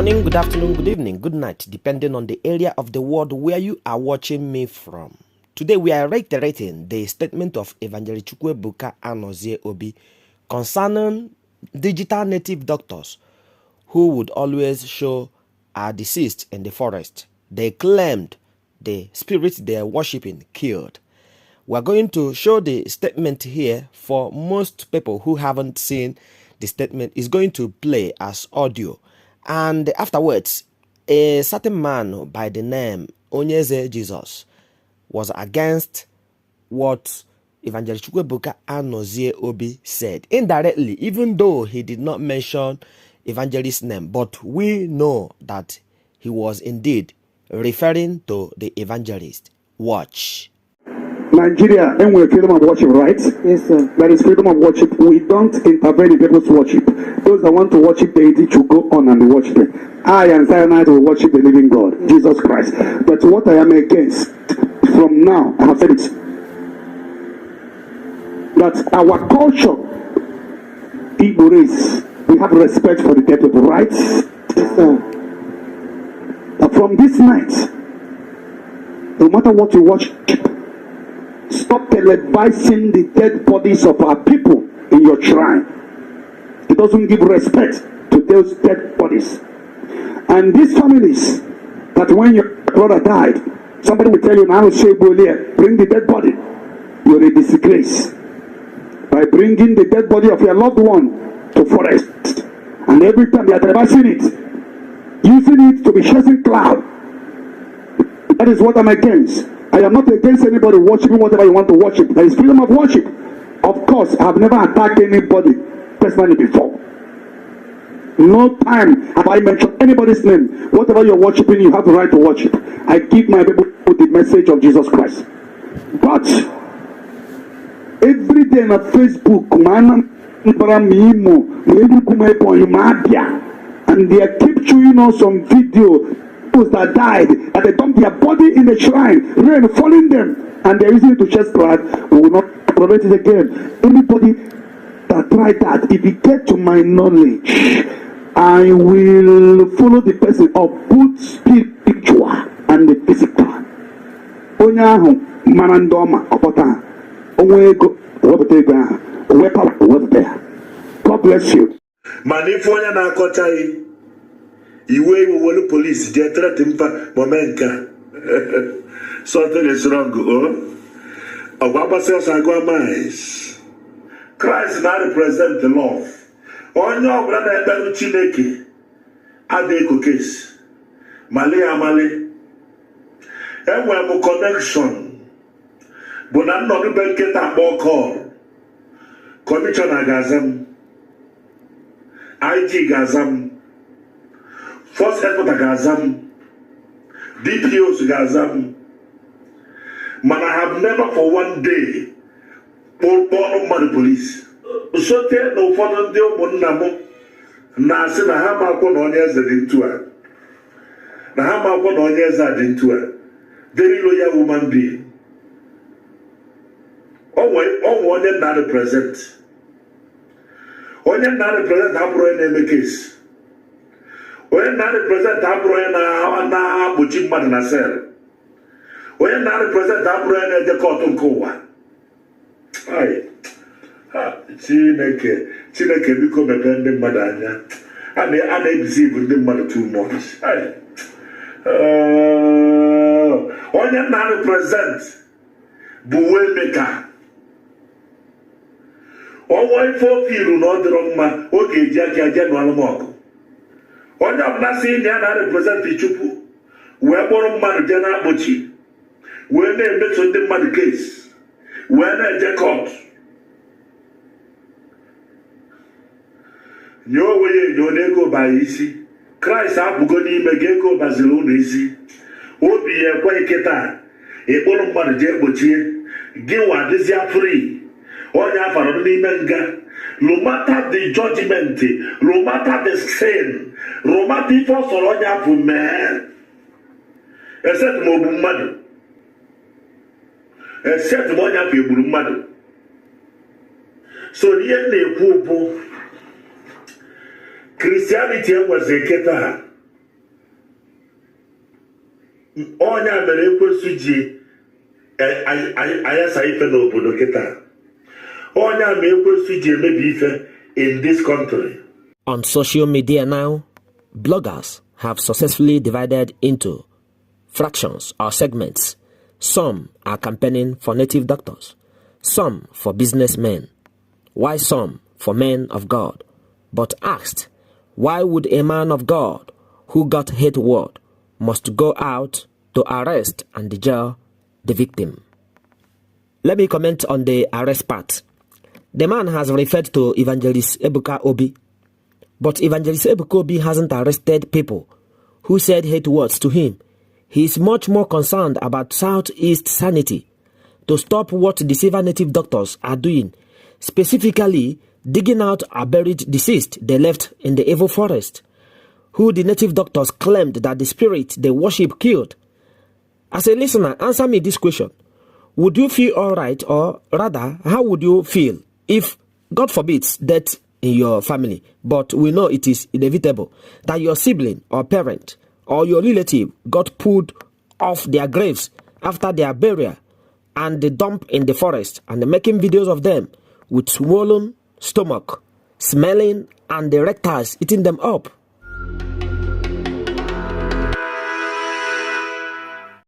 morning, good afternoon, good evening, good night, depending on the area of the world where you are watching me from. Today we are reiterating the statement of Evang Ebuka Obi concerning digital native doctors who would always show our deceased in the forest. They claimed the spirits they are worshipping killed. We are going to show the statement here. For most people who haven't seen the statement, is going to play as audio. And afterwards, a certain man by the name Onyeeze Jesus was against what Evang Ebuka Obi said. Indirectly, even though he did not mention evangelist's name, but we know that he was indeed referring to the evangelist. Watch. Nigeria, and we're freedom of worship, right? Yes, sir. That is freedom of worship. We don't intervene in people's worship. Those that want to worship deity should go on and worship them. I and Cyanide will worship the living God, Jesus Christ. But what I am against, from now, I have said it, that our culture, Igbo race, we have respect for the dead people, right? Yes, sir. But from this night, no matter what you worship, stop televising the dead bodies of our people in your shrine. It doesn't give respect to those dead bodies. And these families, that when your brother died, somebody will tell you, now bring the dead body. You're a disgrace. By bringing the dead body of your loved one to forest. And every time they are televising it, using it to be chasing cloud. That is what I'm against. I am not against anybody worshiping whatever you want to worship. There is freedom of worship. Of course, I have never attacked anybody personally before. No time have I mentioned anybody's name. Whatever you're worshiping, you have the right to worship. I give my people the message of Jesus Christ. But every day on Facebook, and they keep showing us some video that died, and they dump their body in the shrine, rain falling them, and they're using it to chest blood. We will not prevent it again. Anybody that tried that, if it get to my knowledge, I will follow the person of both spiritual and the physical. Onyahu manandoma opota onwego webetega wepa webetega. God bless you. Manifonya na kochai iwe wolu police je threaten pa momenka. Something is wrong, oh. Obama says I go miles. Christ now represent the law. Onye obra na ebe Chineke adeko case. Male amale. Enwe mo connection. Bona no be benketa bo call. Commissioner Gazam. IG Gazam. First Headquarter Gazam. DPOs Gazam. Man, I have never for one day born money police. So tell no further deal Monamo. Nasi na hama kwa Onyeeze dintua. Na hama kwa Onyeeze dintua. Very loyal woman being. Onye na represent. Onye na represent abro ene case. Onye na represent abro na buchi mmadụ na sel. Onye na represent abro ene de court nkowa. Ai. Chineke biko mepe ndị mmadụ anya. A na-ebizi ndị mmadụ too much. Ai. Onye na represent bụ waymaker. Onwe ife ofiru na ọ dịrọ mma oge eji aka aja nụ alụmọgụ. Onye ọbụla si ya na represent Chukwu wee kpọrọ mmadụ je na-akpọchi wee na-emetụ ndị mmadụ case wee na-eje court. Nye onwe ya enyo n'ego baa isi. Kraịst apụgo n'ime gị ego baziri ụlọ isi. Obi ya ekweghị kịta ịkpọrọ mmadụ je kpochie gị nwa dịzịa free. Onye afara n'ime nga. No matter the judgment, no matter the sin, no matter if ọ sọrọ onye afọ mee. Except ma obu mmadụ. Except ma onye afọ egburu mmadụ. So ihe na-ekwu bụ Christianity enwezi keta ha. Onya mere ekwensu ji ayasa ife n'obodo kịta. Onya mere ekwensu ji emebi ife in this country. On social media now, bloggers have successfully divided into fractions or segments. Some are campaigning for native doctors, some for businessmen, while some for men of God. But asked, why would a man of God who got hate word must go out to arrest and jail the victim? Let me comment on the arrest part. The man has referred to Evangelist Ebuka Obi, but Evangelist Ebuka Obi hasn't arrested people who said hate words to him. He is much more concerned about Southeast sanity, to stop what deceiver native doctors are doing, specifically digging out a buried deceased they left in the evil forest, who the native doctors claimed that the spirit they worship killed. As a listener, answer me this question. Would you feel alright, or rather, how would you feel if, God forbids, death in your family, but we know it is inevitable, that your sibling or parent or your relative got pulled off their graves after their burial and they dump in the forest, and making videos of them with swollen stomach, smelling, and the reptiles eating them up?